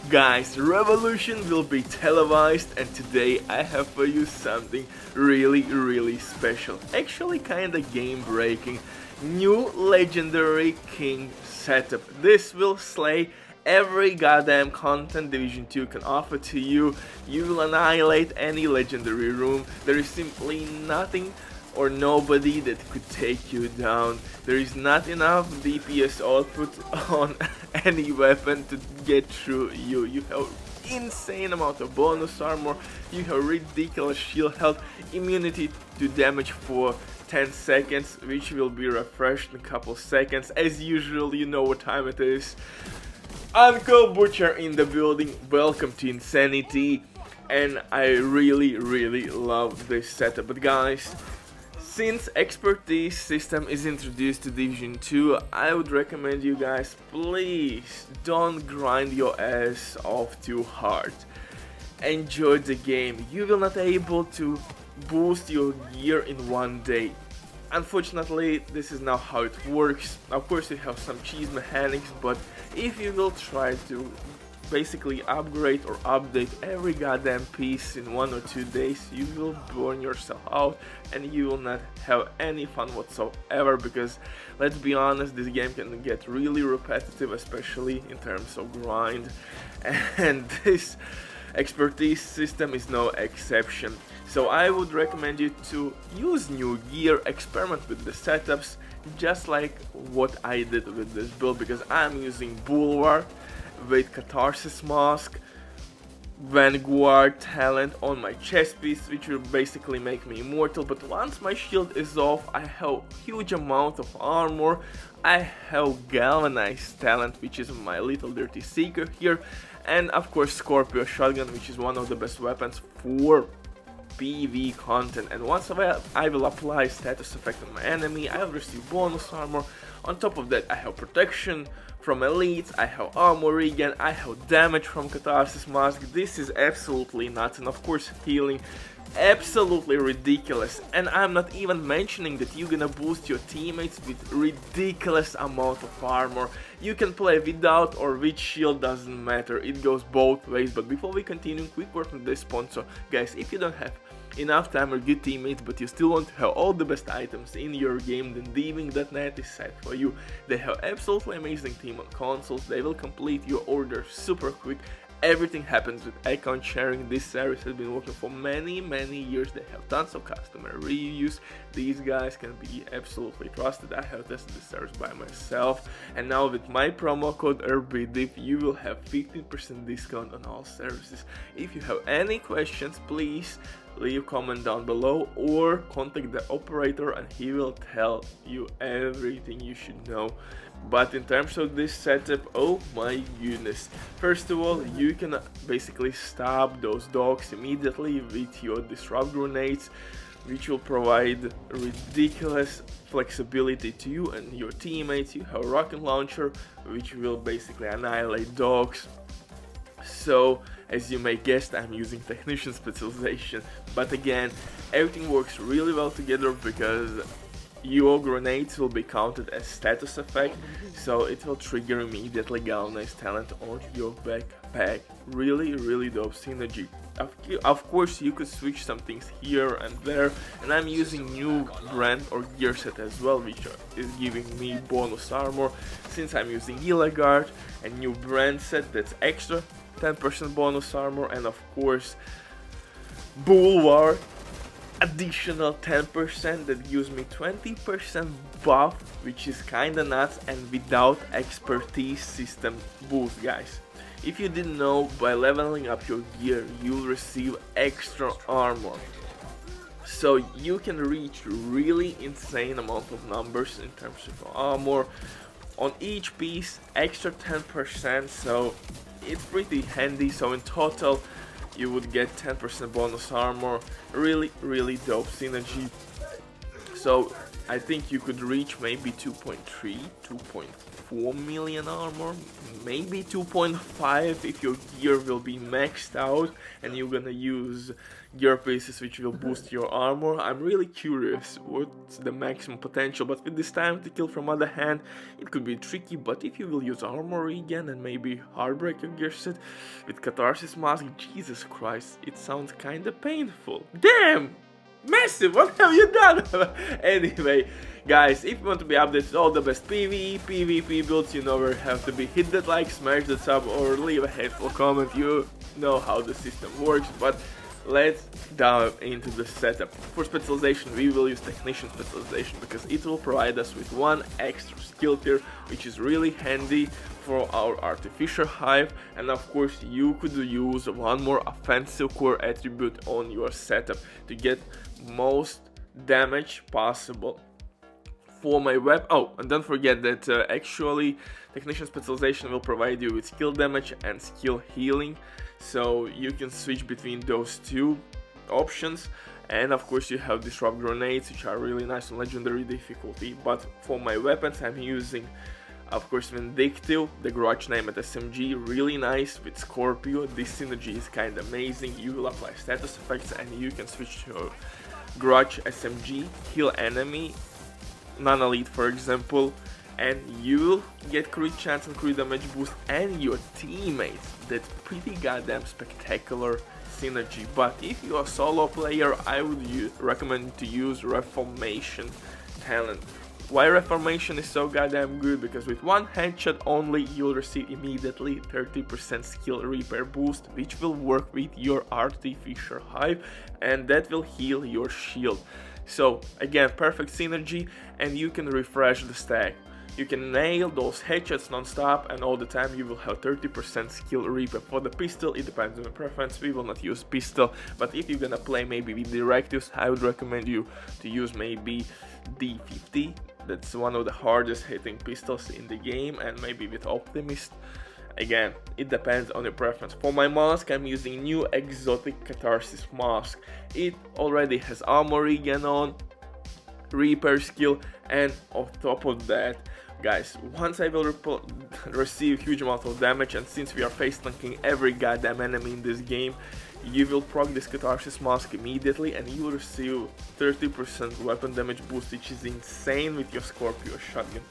Guys, Revolution will be televised, and today I have for you something really special. Actually kinda game breaking. New legendary king setup. This will slay every goddamn content Division 2 can offer to you. You will annihilate any legendary room. There is simply nothing or nobody that could take you down. There is not enough DPS output on any weapon to get through you. You have insane amount of bonus armor, you have ridiculous shield health, immunity to damage for 10 seconds, which will be refreshed in a couple seconds. As usual, you know what time it is. Uncle Butcher in the building, welcome to Insanity, and I really love this setup. But guys, since expertise system is introduced to Division 2, I would recommend you guys, please don't grind your ass off too hard. Enjoy the game. You will not able to boost your gear in one day. Unfortunately, this is not how it works. Of course, you have some cheese mechanics, but if you will try to basically upgrade or update every goddamn piece in 1 or 2 days, you will burn yourself out and you will not have any fun whatsoever, because let's be honest, this game can get really repetitive, especially in terms of grind, and this expertise system is no exception. So I would recommend you to use new gear, experiment with the setups, just like what I did with this build, because I'm using Bulwark with Catharsis mask, Vanguard talent on my chest piece, which will basically make me immortal. But once my shield is off, I have huge amount of armor. I have galvanized talent, which is my little dirty secret here, and of course Scorpio shotgun, which is one of the best weapons for PV content. And once I will apply status effect on my enemy, I will receive bonus armor. On top of that, I have protection from elites, I have armor regen, I have damage from Catharsis mask. This is absolutely nuts, and of course healing, absolutely ridiculous. And I'm not even mentioning that you're gonna boost your teammates with ridiculous amount of armor. You can play without or with shield, doesn't matter, it goes both ways. But before we continue, quick word from this sponsor. Guys, if you don't have enough time or good teammates, but you still want to have all the best items in your game, then Diving.net is set for you. They have absolutely amazing team on consoles, they will complete your order super quick. Everything happens with account sharing. This service has been working for many years. They have tons of customer reviews. These guys can be absolutely trusted. I have tested this service by myself, and now with my promo code RBDIV you will have 15% discount on all services. If you have any questions, please leave a comment down below or contact the operator and he will tell you everything you should know. But in terms of this setup, oh my goodness. First of all, you can basically stop those dogs immediately with your disrupt grenades, which will provide ridiculous flexibility to you and your teammates. You have a rocket launcher, which will basically annihilate dogs. So, as you may guess, I'm using technician specialization, but again, everything works really well together because your grenades will be counted as status effect, so it will trigger immediately galvanized talent on your backpack. Really dope synergy. Of course, you could switch some things here and there, and I'm using new brand or gear set as well, which is giving me bonus armor. Since I'm using Gila Guard, a new brand set that's extra 10% bonus armor, and of course Bulwark, additional 10% that gives me 20% buff, which is kinda nuts, and without expertise system boost. Guys, if you didn't know, by leveling up your gear you'll receive extra armor, so you can reach really insane amount of numbers in terms of armor on each piece, extra 10%, so it's pretty handy. So in total you would get 10% bonus armor. Really dope synergy. So I think you could reach maybe 2.3, 4 million armor, maybe 2.5 if your gear will be maxed out and you're gonna use gear pieces which will boost your armor. I'm really curious what's the maximum potential, but with this time to kill from other hand, it could be tricky. But if you will use armor regen and maybe Heartbreaker gear set with Catharsis mask, Jesus Christ, it sounds kinda painful. Damn! Massive, what have you done? Anyway, guys, if you want to be updated with all the best PvE, PvP builds, you know where you have to be. Hit that like, smash that sub, or leave a hateful comment. You know how the system works, but let's dive into the setup. For specialization, we will use Technician specialization because it will provide us with one extra skill tier, which is really handy for our Artificer Hive, and of course you could use one more offensive core attribute on your setup to get most damage possible. For my weapon, oh, and don't forget that actually Technician specialization will provide you with skill damage and skill healing, so you can switch between those two options. And of course you have disrupt grenades, which are really nice on legendary difficulty. But for my weapons I'm using, of course, Vindictive, the garage name at SMG, really nice with Scorpio. This synergy is kind of amazing. You will apply status effects and you can switch to garage SMG, kill enemy, non-elite for example, and you will get crit chance and crit damage boost and your teammates. That's pretty goddamn spectacular synergy. But if you're a solo player, I would recommend to use Reformation talent. Why Reformation is so goddamn good? Because with one headshot only you'll receive immediately 30% skill repair boost, which will work with your Artificer Hive, and that will heal your shield. So again, perfect synergy, and you can refresh the stack. You can nail those headshots non-stop, and all the time you will have 30% skill repair. For the pistol, it depends on your preference. We will not use pistol, but if you're gonna play maybe with directives, I would recommend you to use maybe D50. That's one of the hardest hitting pistols in the game, and maybe with Optimist. Again, it depends on your preference. For my mask, I'm using new exotic Catharsis mask. It already has armor regen on, repair skill, and on top of that, guys, once I will receive huge amount of damage, and since we are face tanking every goddamn enemy in this game, you will proc this Catharsis mask immediately and you will receive 30% weapon damage boost, which is insane with your Scorpio shotgun.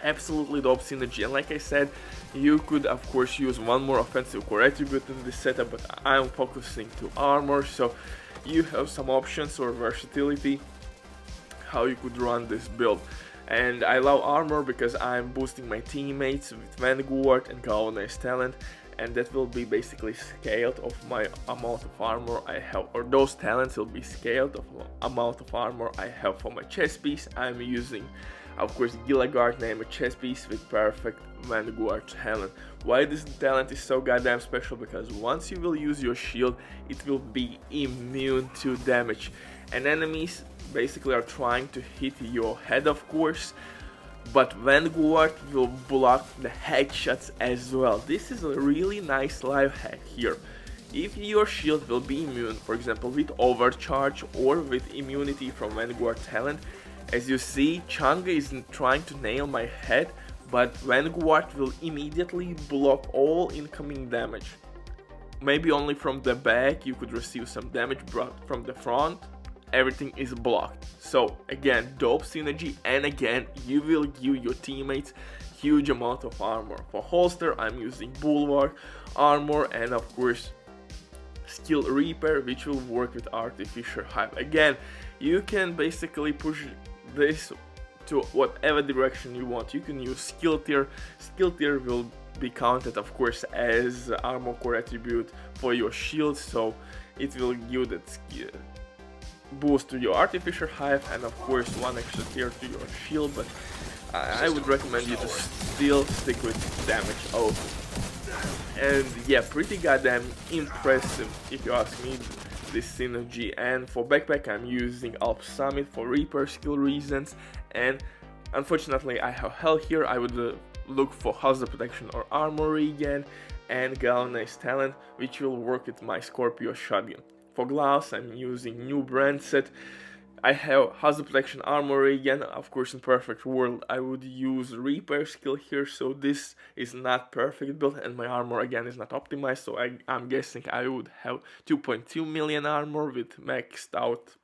Absolutely dope synergy, and like I said, you could of course use one more offensive core attribute in this setup, but I'm focusing to armor, so you have some options or versatility how you could run this build. And I love armor because I'm boosting my teammates with Vanguard and Galvanized talent, and that will be basically scaled of my amount of armor I have, or those talents will be scaled of amount of armor I have. For my chest piece, I'm using of course Gilligard name a chest piece with perfect Vanguard talent. Why this talent is so goddamn special? Because once you will use your shield, it will be immune to damage, and enemies basically are trying to hit your head of course, but Vanguard will block the headshots as well. This is a really nice life hack here. If your shield will be immune, for example with overcharge or with immunity from Vanguard talent, as you see, Changa is trying to nail my head, but Vanguard will immediately block all incoming damage. Maybe only from the back you could receive some damage, but from the front everything is blocked. So again, dope synergy, and again you will give your teammates huge amount of armor. For holster, I'm using Bulwark armor and of course skill repair, which will work with Artificer Hive. Again, you can basically push this to whatever direction you want. You can use skill tier. Skill tier will be counted of course as armor core attribute for your shield, so it will give that skill boost to your Artificer Hive and of course one extra tier to your shield, but I would recommend you to still stick with damage out. And yeah, pretty goddamn impressive if you ask me, this synergy. And for backpack, I'm using Alp Summit for repair skill reasons, and unfortunately I have hell here. I would look for hazard protection or armor regen and Galvanized talent, which will work with my Scorpio shotgun. For gloves, I'm using new brand set I have hazard protection armor again. Of course, in perfect world, I would use repair skill here. So this is not perfect build, and my armor again is not optimized. So I'm guessing I would have 2.2 million armor with maxed out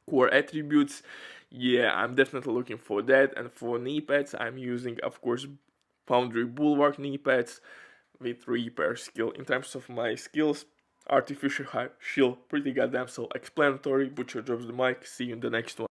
core attributes. Yeah, I'm definitely looking for that. And for knee pads, I'm using, of course, Foundry Bulwark knee pads with repair skill. In terms of my skills, artificial shield, pretty goddamn self-explanatory. Butcher drops the mic. See you in the next one.